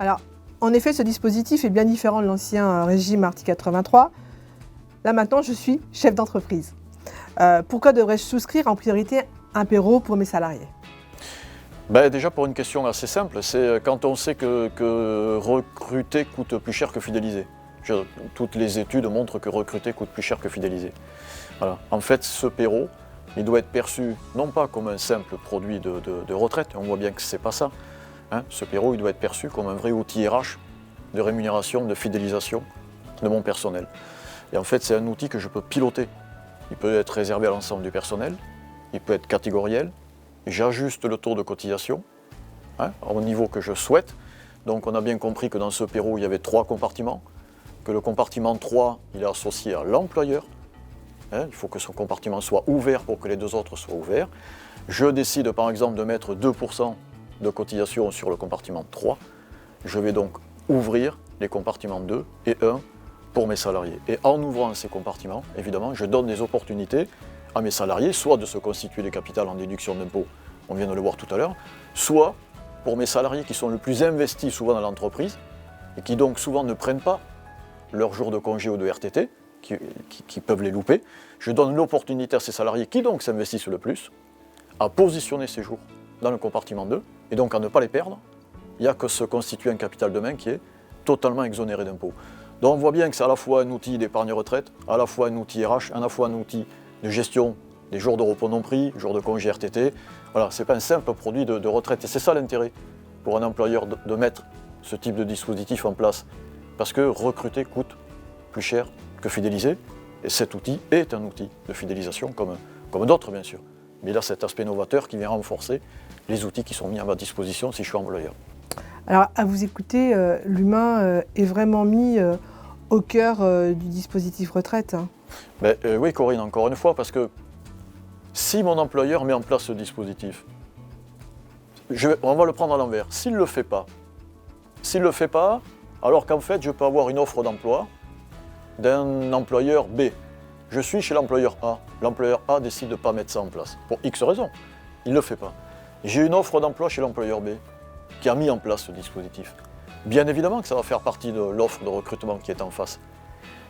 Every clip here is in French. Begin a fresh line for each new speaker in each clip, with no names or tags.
Alors, en effet, ce dispositif est bien différent de l'ancien régime article 83. Là, maintenant, je suis chef d'entreprise. Pourquoi devrais-je souscrire en priorité un PERO pour mes salariés?
Déjà pour une question assez simple, c'est quand on sait que recruter coûte plus cher que fidéliser. Toutes les études montrent que recruter coûte plus cher que fidéliser. Voilà. En fait, ce PERO, il doit être perçu non pas comme un simple produit de retraite, on voit bien que ce n'est pas ça. Hein. Ce PERO, il doit être perçu comme un vrai outil RH de rémunération, de fidélisation de mon personnel. Et en fait, c'est un outil que je peux piloter. Il peut être réservé à l'ensemble du personnel, il peut être catégoriel. J'ajuste le taux de cotisation au niveau que je souhaite. Donc on a bien compris que dans ce PERO, il y avait 3 compartiments, que le compartiment 3, il est associé à l'employeur. Il faut que son compartiment soit ouvert pour que les 2 autres soient ouverts. Je décide par exemple de mettre 2% de cotisation sur le compartiment 3. Je vais donc ouvrir les compartiments 2 et 1 pour mes salariés. Et en ouvrant ces compartiments, évidemment, je donne des opportunités à mes salariés, soit de se constituer des capitals en déduction d'impôt, on vient de le voir tout à l'heure, soit pour mes salariés qui sont le plus investis souvent dans l'entreprise et qui donc souvent ne prennent pas leurs jours de congé ou de RTT, qui peuvent les louper, je donne l'opportunité à ces salariés qui donc s'investissent le plus à positionner ces jours dans le compartiment 2 et donc à ne pas les perdre. Il n'y a que se constituer un capital demain qui est totalement exonéré d'impôt. Donc on voit bien que c'est à la fois un outil d'épargne retraite, à la fois un outil RH, à la fois un outil de gestion des jours de repos non pris, jours de congé RTT. Voilà, ce n'est pas un simple produit de retraite. Et c'est ça l'intérêt pour un employeur de mettre ce type de dispositif en place. Parce que recruter coûte plus cher que fidéliser. Et cet outil est un outil de fidélisation comme d'autres, bien sûr. Mais il a cet aspect novateur qui vient renforcer les outils qui sont mis à ma disposition si je suis employeur.
Alors, à vous écouter, l'humain est vraiment mis au cœur du dispositif retraite.
Oui, Corinne, encore une fois, parce que si mon employeur met en place ce dispositif, on va le prendre à l'envers. S'il ne le fait pas, alors qu'en fait, je peux avoir une offre d'emploi d'un employeur B. Je suis chez l'employeur A. L'employeur A décide de ne pas mettre ça en place, pour X raisons. Il ne le fait pas. J'ai une offre d'emploi chez l'employeur B qui a mis en place ce dispositif. Bien évidemment que ça va faire partie de l'offre de recrutement qui est en face.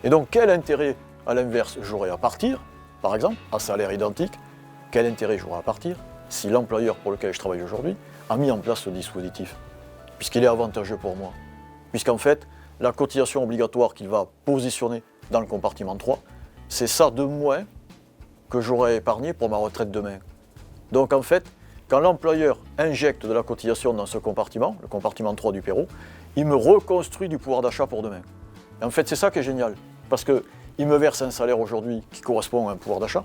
Et donc, quel intérêt, à l'inverse, j'aurais à partir, par exemple, à salaire identique, quel intérêt j'aurais à partir si l'employeur pour lequel je travaille aujourd'hui a mis en place ce dispositif, puisqu'il est avantageux pour moi. Puisqu'en fait, la cotisation obligatoire qu'il va positionner dans le compartiment 3, c'est ça de moins que j'aurais épargné pour ma retraite demain. Donc en fait, quand l'employeur injecte de la cotisation dans ce compartiment, le compartiment 3 du PERO, il me reconstruit du pouvoir d'achat pour demain. Et en fait, c'est ça qui est génial, parce qu'il me verse un salaire aujourd'hui qui correspond à un pouvoir d'achat,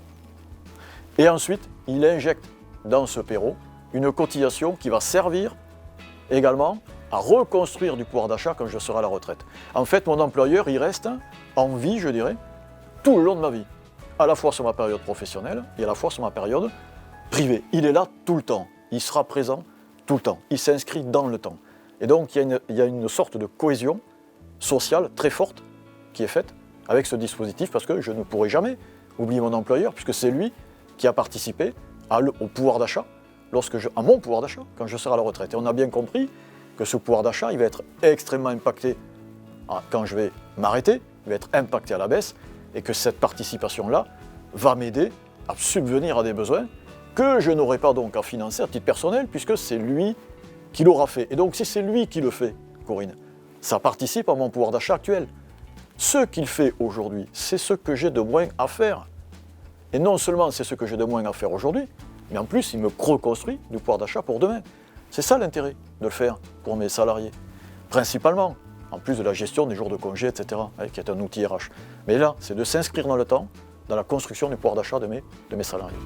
et ensuite, il injecte dans ce PERO une cotisation qui va servir également à reconstruire du pouvoir d'achat quand je serai à la retraite. En fait, mon employeur, il reste en vie, je dirais, tout le long de ma vie, à la fois sur ma période professionnelle et à la fois sur ma période privée. Il est là tout le temps, il sera présent tout le temps, il s'inscrit dans le temps. Et donc, il y a une sorte de cohésion sociale très forte qui est faite avec ce dispositif, parce que je ne pourrai jamais oublier mon employeur, puisque c'est lui qui a participé au pouvoir d'achat, à mon pouvoir d'achat, quand je serai à la retraite. Et on a bien compris que ce pouvoir d'achat, il va être extrêmement impacté quand je vais m'arrêter, il va être impacté à la baisse, et que cette participation-là va m'aider à subvenir à des besoins que je n'aurai pas donc à financer à titre personnel, puisque c'est lui qui l'aura fait. Et donc si c'est lui qui le fait, Corinne, ça participe à mon pouvoir d'achat actuel. Ce qu'il fait aujourd'hui, c'est ce que j'ai de moins à faire. Et non seulement c'est ce que j'ai de moins à faire aujourd'hui, mais en plus il me reconstruit du pouvoir d'achat pour demain. C'est ça l'intérêt de le faire pour mes salariés. Principalement, en plus de la gestion des jours de congé, etc., qui est un outil RH. Mais là, c'est de s'inscrire dans le temps, dans la construction du pouvoir d'achat de mes salariés.